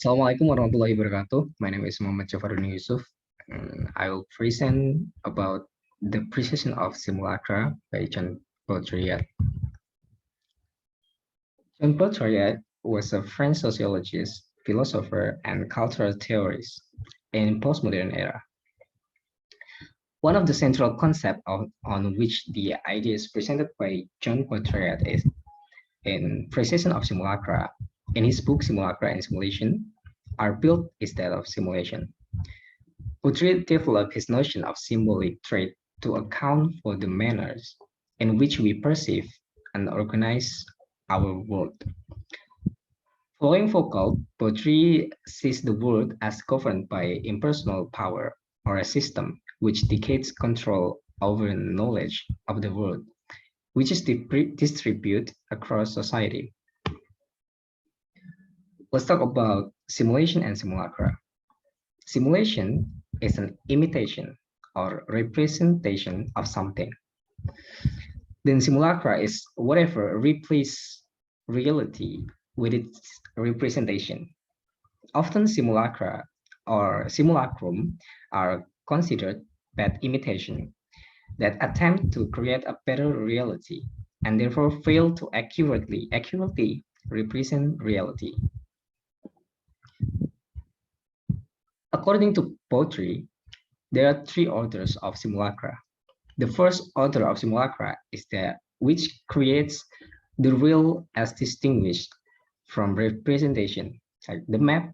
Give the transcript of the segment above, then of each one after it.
Assalamualaikum warahmatullahi wabarakatuh. My name is Muhammad Jafarudin Yusuf. And I will present about the Precession of Simulacra by John Baudrillard. John Baudrillard was a French sociologist, philosopher, and cultural theorist in postmodern era. One of the central concepts on which the idea is presented by John Baudrillard is in Precession of Simulacra. In his book Simulacra and Simulation are built instead of simulation. Baudrillard developed his notion of symbolic trait to account for the manners in which we perceive and organize our world. Following Foucault, Baudrillard sees the world as governed by impersonal power or a system which dictates control over knowledge of the world, which is distributed across society. Let's talk about simulation and simulacra. Simulation is an imitation or representation of something. Then simulacra is whatever replaces reality with its representation. Often simulacra or simulacrum are considered bad imitation that attempt to create a better reality and therefore fail to accurately represent reality. According to Baudrillard, there are three orders of simulacra. The first order of simulacra is that which creates the real as distinguished from representation. Like the map,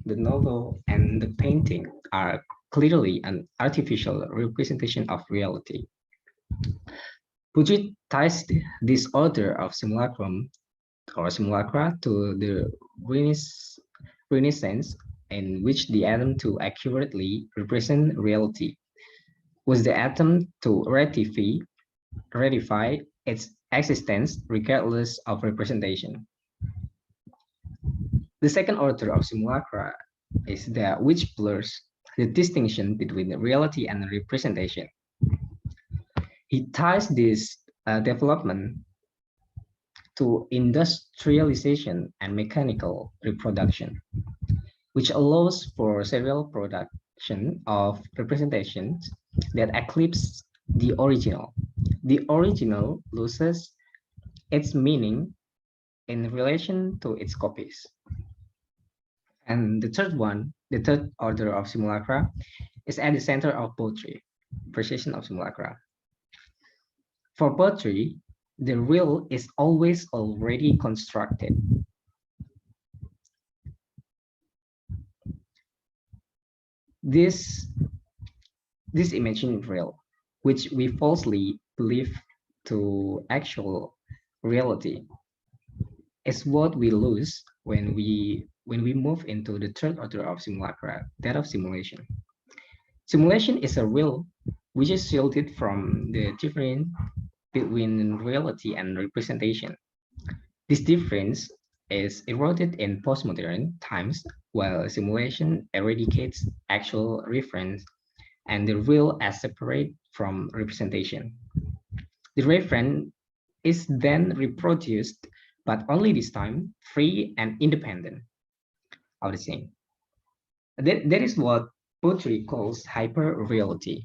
the novel, and the painting are clearly an artificial representation of reality. Baudrillard ties this order of simulacrum or simulacra to the Renaissance, in which the attempt to accurately represent reality was the attempt to ratify its existence regardless of representation. The second order of simulacra is that which blurs the distinction between reality and representation. He ties this development to industrialization and mechanical reproduction, which allows for serial production of representations that eclipse the original. The original loses its meaning in relation to its copies. And the third order of simulacra, is at the center of poetry, Precession of Simulacra. For poetry, the real is always already constructed. This imagined real, which we falsely believe to actual reality, is what we lose when we move into the third order of simulacra, that of simulation. Simulation is a real which is shielded from the difference between reality and representation. This difference is eroded in postmodern times, while simulation eradicates actual reference and the real as separate from representation. The reference is then reproduced, but only this time free and independent of the same. That is what poetry calls hyper-reality.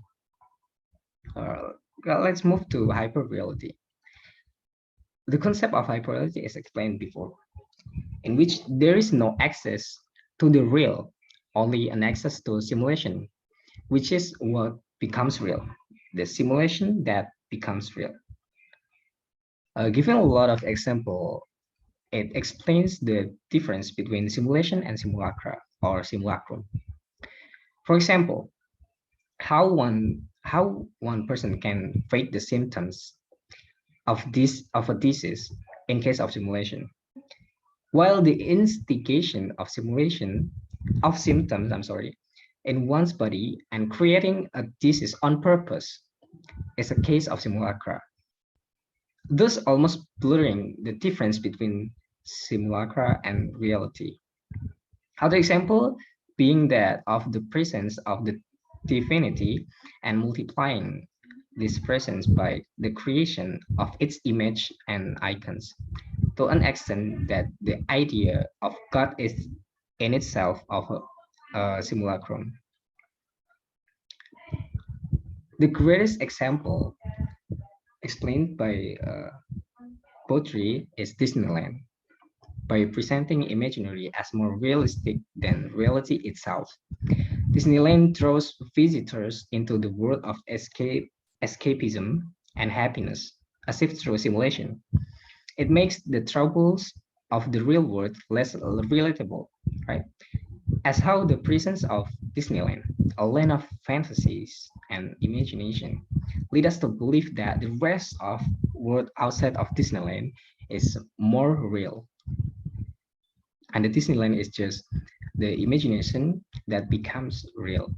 Let's move to hyper-reality. The concept of hyper-reality is explained before, in which there is no access to the real, only an access to simulation, which is what becomes real, the simulation that becomes real. Given a lot of example, it explains the difference between simulation and simulacra or simulacrum. For example, how one person can fake the symptoms of a disease in case of simulation, while the instigation of simulation of symptoms, in one's body and creating a disease on purpose is a case of simulacra, thus almost blurring the difference between simulacra and reality. Other example being that of the presence of the divinity and multiplying this presence by the creation of its image and icons, to an extent that the idea of God is in itself of a simulacrum. The greatest example explained by Baudrillard is Disneyland, by presenting imaginary as more realistic than reality itself. Disneyland draws visitors into the world of escapism and happiness, as if through simulation. It makes the troubles of the real world less relatable, right? As how the presence of Disneyland, a land of fantasies and imagination, lead us to believe that the rest of world outside of Disneyland is more real. And the Disneyland is just the imagination that becomes real.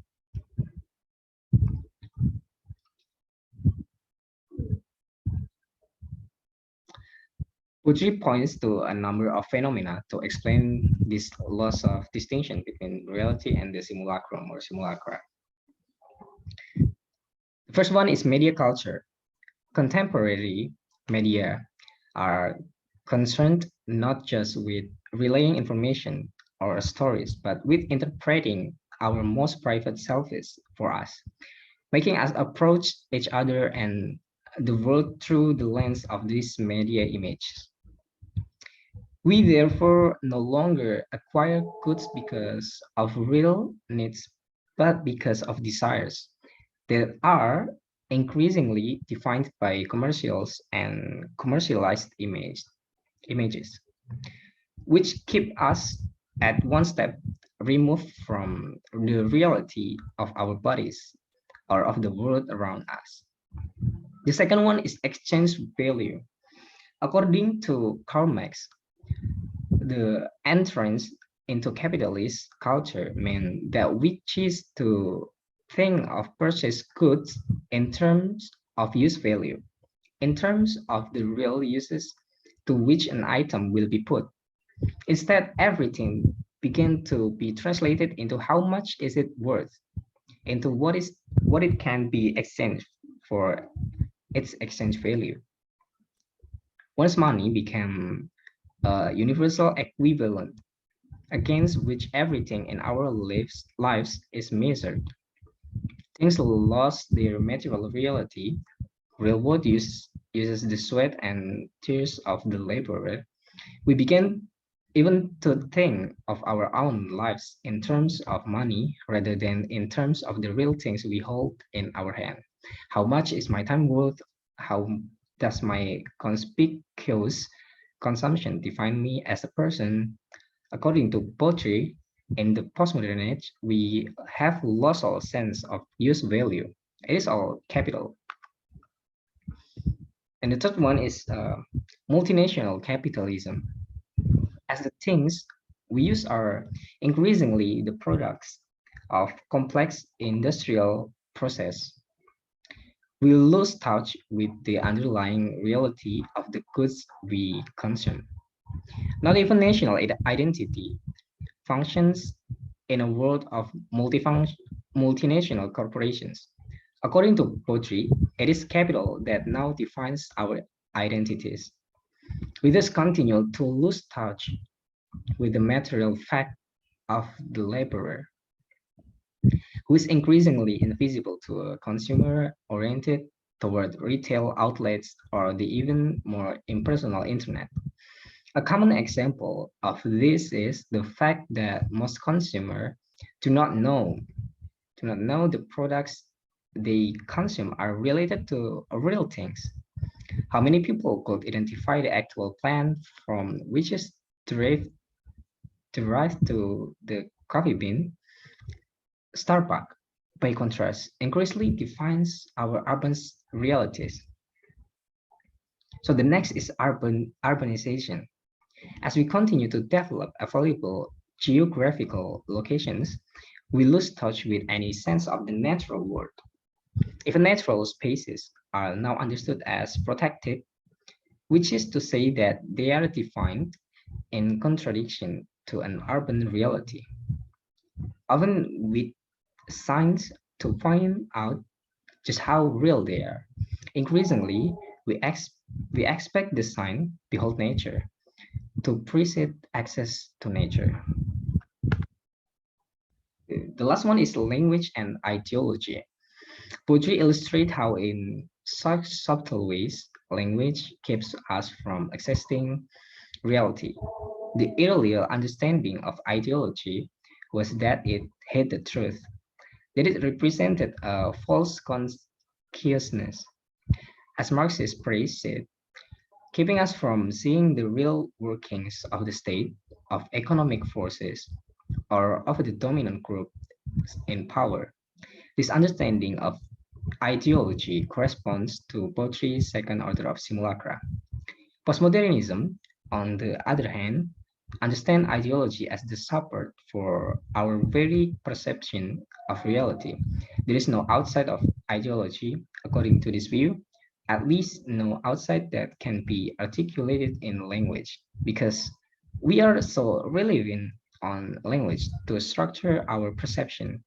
Putri points to a number of phenomena to explain this loss of distinction between reality and the simulacrum or simulacra. The first one is media culture. Contemporary media are concerned not just with relaying information or stories, but with interpreting our most private selves for us, making us approach each other and the world through the lens of these media images. We therefore no longer acquire goods because of real needs, but because of desires that are increasingly defined by commercials and commercialized images, which keep us at one step removed from the reality of our bodies or of the world around us. The second one is exchange value. According to Karl Marx, the entrance into capitalist culture meant that we choose to think of purchase goods in terms of use value, in terms of the real uses to which an item will be put. Instead, everything began to be translated into how much is it worth, into what it can be exchanged for its exchange value. Once money became a universal equivalent against which everything in our lives is measured, things lost their material reality. Real world uses the sweat and tears of the laborer. We began even to think of our own lives in terms of money rather than in terms of the real things we hold in our hand. How much is my time worth? How does my conspicuous consumption define me as a person? According to Baudrillard, in the postmodern age, we have lost all sense of use value. It is all capital. And the third one is multinational capitalism. As the things we use are increasingly the products of complex industrial process, we lose touch with the underlying reality of the goods we consume. Not even national identity functions in a world of multinational corporations. According to Baudrillard, it is capital that now defines our identities. We thus continue to lose touch with the material fact of the laborer, who is increasingly invisible to a consumer oriented toward retail outlets or the even more impersonal internet. A common example of this is the fact that most consumers do not know the products they consume are related to real things. How many people could identify the actual plant from which is derived to the coffee bean? Starbucks, by contrast, increasingly defines our urban realities. So the next is urbanization. As we continue to develop available geographical locations, we lose touch with any sense of the natural world. Even natural spaces are now understood as protected, which is to say that they are defined in contradiction to an urban reality, often with signs to point out just how real they are. Increasingly, we expect the sign, behold nature, to precede access to nature. The last one is language and ideology. Poetry illustrates how in such subtle ways language keeps us from accessing reality. The earlier understanding of ideology was that it hid the truth, that it represented a false consciousness. As Marxist praised it, keeping us from seeing the real workings of the state, of economic forces, or of the dominant group in power. This understanding of ideology corresponds to poetry's second order of simulacra. Postmodernism, on the other hand, understand ideology as the support for our very perception of reality. There is no outside of ideology, according to this view, at least no outside that can be articulated in language, because we are so reliant on language to structure our perception.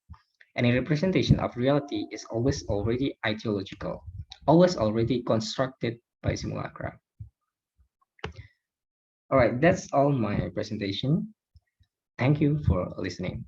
Any representation of reality is always already ideological, always already constructed by simulacra. All right, that's all my presentation. Thank you for listening.